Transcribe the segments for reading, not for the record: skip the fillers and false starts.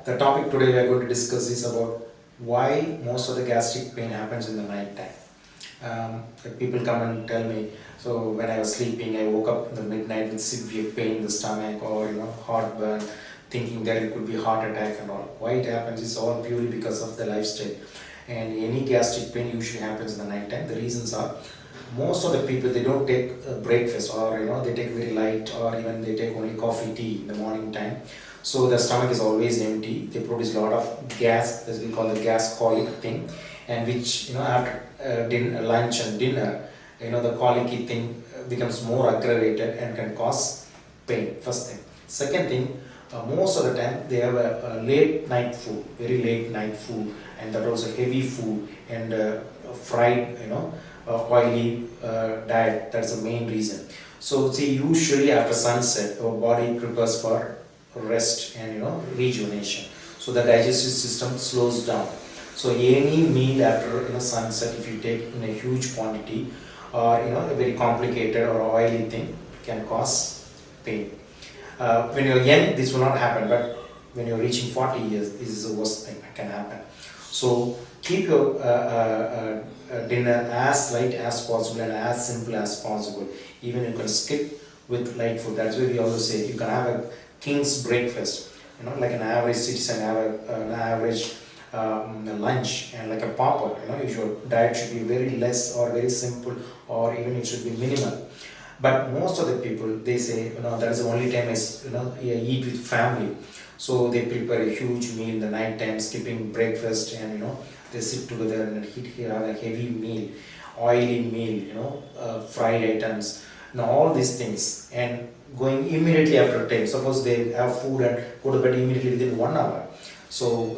The topic today we are going to discuss is about why most of the gastric pain happens in the night time. People come and tell me, so when I was sleeping, I woke up in the midnight with severe pain in the stomach or heartburn, thinking that it could be heart attack and all. Why it happens is all purely because of the lifestyle. And any gastric pain usually happens in the night time. The reasons are most of the people they don't take breakfast, or they take very light, or even they take only coffee tea in the morning time. So the stomach is always empty. They produce a lot of gas, as we call the gas colic thing, and which after lunch and dinner, the colicky thing becomes more aggravated and can cause pain. First thing. Second thing, most of the time they have a late night food, very late night food, and that also heavy food and fried, oily diet. That's the main reason. So see, usually after sunset, our body prepares for rest and rejuvenation. So the digestive system slows down. So any meal after sunset, if you take in a huge quantity, or a very complicated or oily thing, can cause pain. When you're young, this will not happen, but when you're reaching 40 years, this is the worst thing that can happen. So keep your dinner as light as possible and as simple as possible. Even you can skip with light food. That's why we always say you can have a king's breakfast. Like an average citizen have an average lunch, and like a pauper. Your diet should be very less or very simple, or even it should be minimal. But most of the people, they say, that is the only time I eat with family. So they prepare a huge meal in the night time, skipping breakfast, and they sit together and have a heavy meal, oily meal, fried items, all these things, and going immediately after time. Suppose they have food and go to bed immediately within 1 hour. So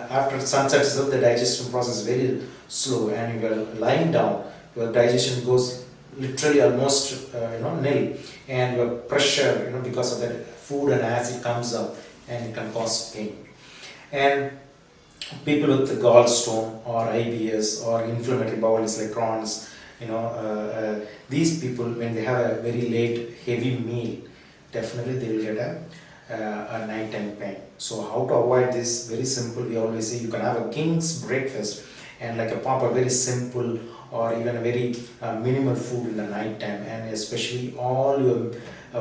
after sunset itself, the digestion process is very slow, and you are lying down, your digestion goes literally almost nil, and your pressure because of that food and acid comes up, and it can cause pain. And people with the gallstone or IBS or inflammatory bowels like Crohn's, these people, when they have a very late heavy meal, definitely they will get a nighttime pain. So how to avoid this? Very simple. We always say you can have a king's breakfast and like a proper very simple or even a very minimal food in the night time, and especially all your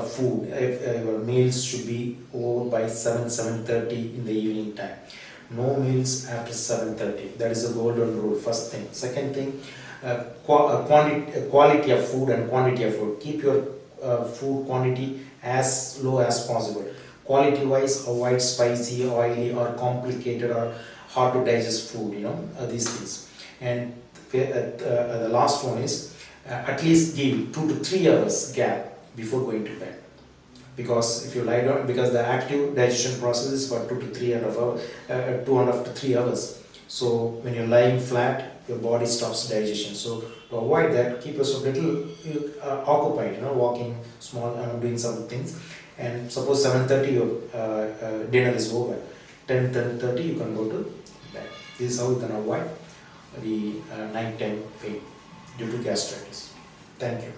food, your meals should be over by 7:30 in the evening time. No meals after 7:30. That is a golden rule. First thing. Second thing, quality of food and quantity of food. Keep your food quantity as low as possible. Quality wise, avoid spicy, oily, or complicated or hard to digest food. These things. And the last one is at least give 2 to 3 hours gap before going to bed. Because if you lie down, because the active digestion process is for 2 to 3 hours. So when you're lying flat, your body stops digestion. So to avoid that, keep yourself little occupied, walking, small, doing some things. And suppose 7:30 your dinner is over, 10:30 you can go to bed. This is how you can avoid the nighttime pain due to gastritis. Thank you.